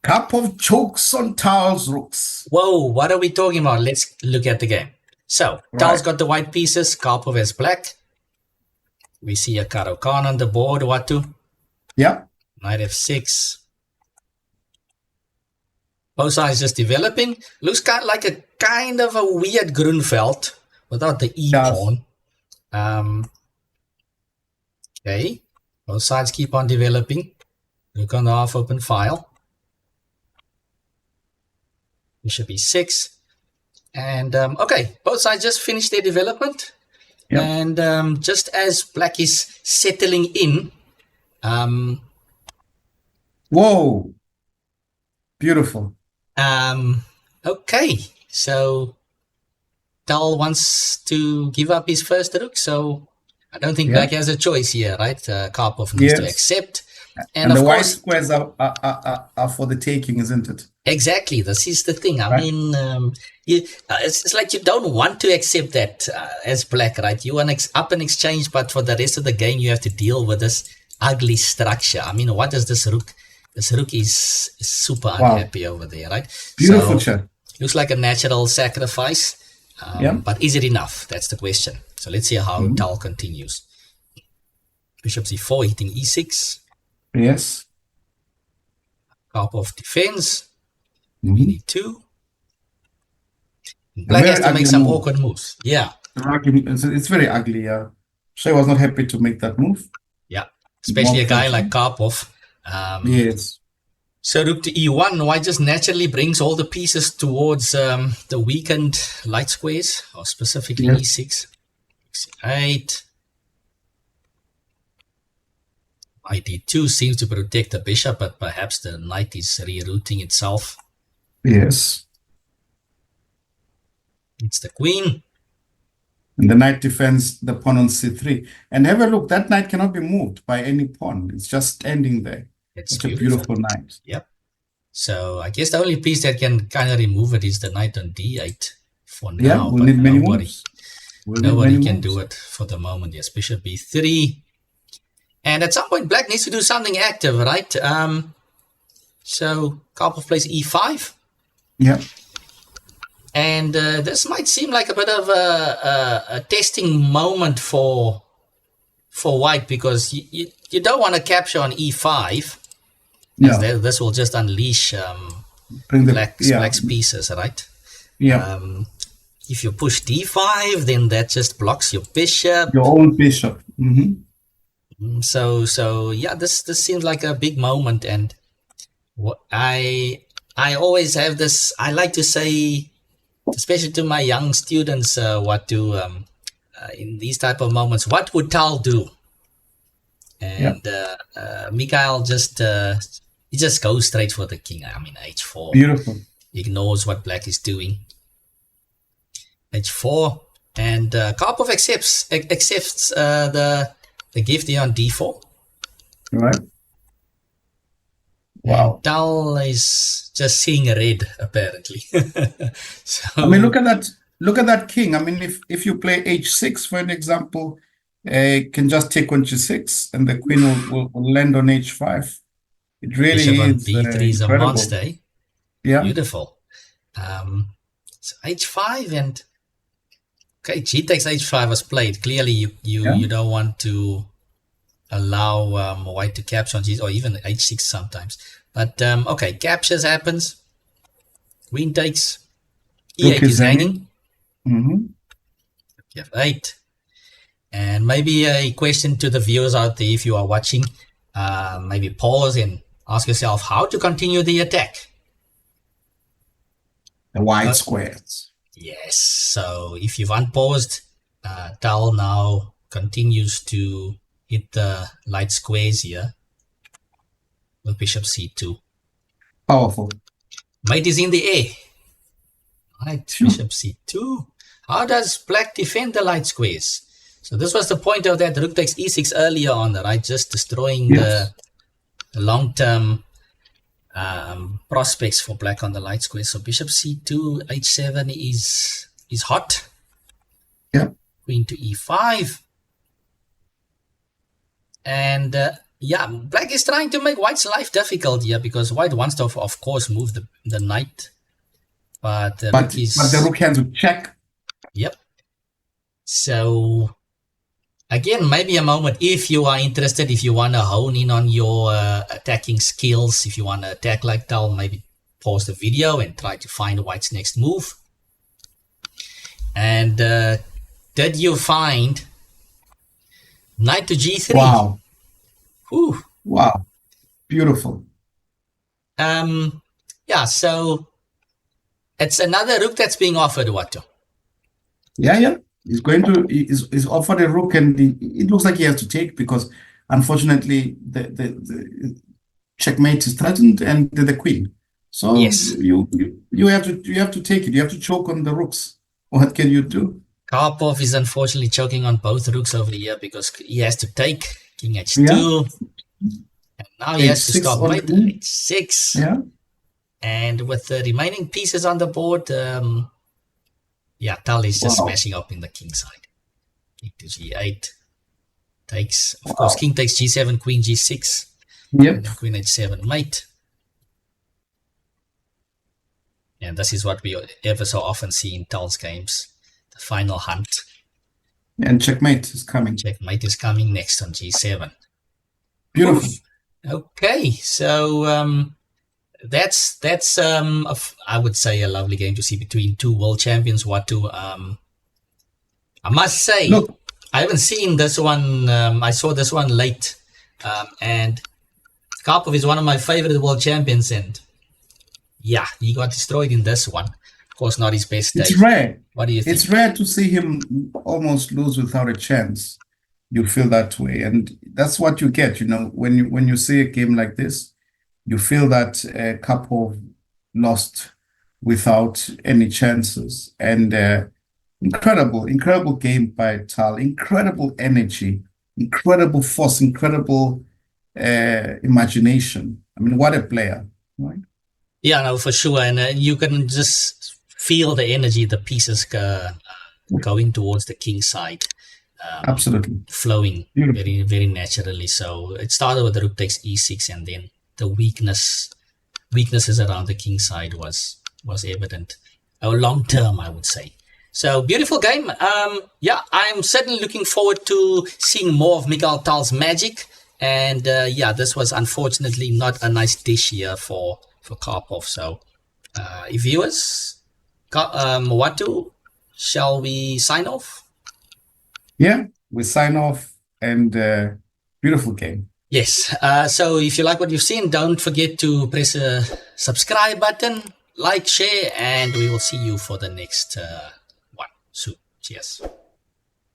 Karpov chokes on Tal's rooks. Whoa, what are we talking about? Let's look at the game. So, Tal's Right. got the white pieces, Karpov has black. We see a Caro-Kann on the board, Watu. Yep. Knight f6. Both sides just developing. Looks kind of a weird Grunfeld without the E Does. pawn. Okay. Both sides keep on developing. Look on the half open file. Bishop e6. And okay, both sides just finished their development. Yep. And just as black is settling in, Whoa. Beautiful. okay, so Tal wants to give up his first rook, so I don't think black has a choice here, right? Karpov needs to accept. And the white squares are for the taking, isn't it? Exactly, this is the thing. I mean, it's like you don't want to accept that as black, right? You want to up an exchange, but for the rest of the game, you have to deal with this ugly structure. I mean, what does this rook? This rook is super unhappy over there, right? Beautiful so, shot. Looks like a natural sacrifice, but is it enough? That's the question. So let's see how Tal continues. Bishop c4, hitting e6. Yes. Karpov defends. e2. Black has to make some awkward moves. Yeah. It's very ugly, yeah. So he was not happy to make that move. Yeah. Especially a guy like Karpov. Yes. So rook to e1, white just naturally brings all the pieces towards the weakened light squares, or specifically e6, c8. Knight e2 seems to protect the bishop, but perhaps the knight is rerouting itself. Yes. It's the queen. And the knight defends the pawn on c3. And have a look, that knight cannot be moved by any pawn. It's just standing there. It's a beautiful knight. Yep. So I guess the only piece that can kind of remove it is the knight on d8 for now. Yeah, we'll need many moves. Nobody can do it for the moment. Yes, bishop b3. And at some point, black needs to do something active, right? So Karpov plays e5. Yeah. And this might seem like a bit of a testing moment for white, because you don't want to capture on e5. Yeah. This will just unleash black's pieces, right? Yeah. If you push d5, then that just blocks your bishop. Your own bishop. So yeah, this seems like a big moment, and what I always have this. I like to say, especially to my young students, in these type of moments, what would Tal do? And Mikhail just he just goes straight for the king. I mean, h4. Beautiful. Ignores what black is doing. h4, and Karpov accepts the gift here on d4. Right. Wow. And Tal is just seeing red, apparently. So, I mean, look at that. Look at that king. I mean, if you play h6, for an example, can just take on g6, and the queen will land on h5. It really bishop on is b3 is a monster. Eh? Yeah. Beautiful. So h5, and okay, g takes h5 was played. Clearly, you don't want to allow white to capture on g, or even h6 sometimes. But okay, captures happens. Queen takes. e8 is hanging. f8. And maybe a question to the viewers out there, if you are watching, maybe pause and ask yourself how to continue the attack. The white squares. Yes. So if you've unpaused, Tal now continues to hit the light squares here with bishop c2. Powerful. Mate is in the air. Right, bishop c2. How does black defend the light squares? So this was the point of that rook takes e6 earlier on, right? Just destroying the long-term prospects for black on the light square. So bishop c2, h7 is hot. Yeah. Queen to e5. And Yeah, black is trying to make white's life difficult here because white wants to, of course, move the knight. But the rook is... But the rook hands would check. Yep. So, again, maybe a moment if you are interested, if you want to hone in on your attacking skills, if you want to attack like Tal, maybe pause the video and try to find white's next move. And did you find knight to g3? Wow. Whew. Wow. Beautiful. Yeah, so it's another rook that's being offered, Watu. Yeah. He's offered a rook, and it looks like he has to take because unfortunately the checkmate is threatened and the queen. So yes, you have to take it. You have to choke on the rooks. What can you do? Karpov is unfortunately choking on both rooks over here because he has to take king h2. And now he has to stop mate h6. Yeah. And with the remaining pieces on the board, Tal is just smashing up in the king side. King to g8 takes, of course, king takes g7, queen g6. Yep. And then queen h7 mate. And this is what we ever so often see in Tal's games. The final hunt. And checkmate is coming. Checkmate is coming next on g7. Beautiful. Okay, so that's I would say a lovely game to see between two world champions. Watu. I must say, look, I haven't seen this one. I saw this one late, and Karpov is one of my favorite world champions, and yeah, he got destroyed in this one. Of course, not his best day. It's rare. What do you think? It's rare to see him almost lose without a chance. You feel that way, and that's what you get. When you see a game like this, you feel that Karpov lost without any chances. And incredible game by Tal. Incredible energy, incredible force, incredible imagination. I mean, what a player, right? Yeah, no, for sure. And you can just feel the energy, the pieces going towards the king side. Absolutely. Flowing very, very naturally. So it started with the rook takes e6, and then the weaknesses around the king side was evident. Long term, I would say. So beautiful game. Yeah, I'm certainly looking forward to seeing more of Mikhail Tal's magic. And yeah, this was unfortunately not a nice dish here for Karpov. So viewers, Watu, shall we sign off? Yeah, we sign off, and beautiful game. Yes. So if you like what you've seen, don't forget to press a subscribe button, like, share, and we will see you for the next one soon. Cheers.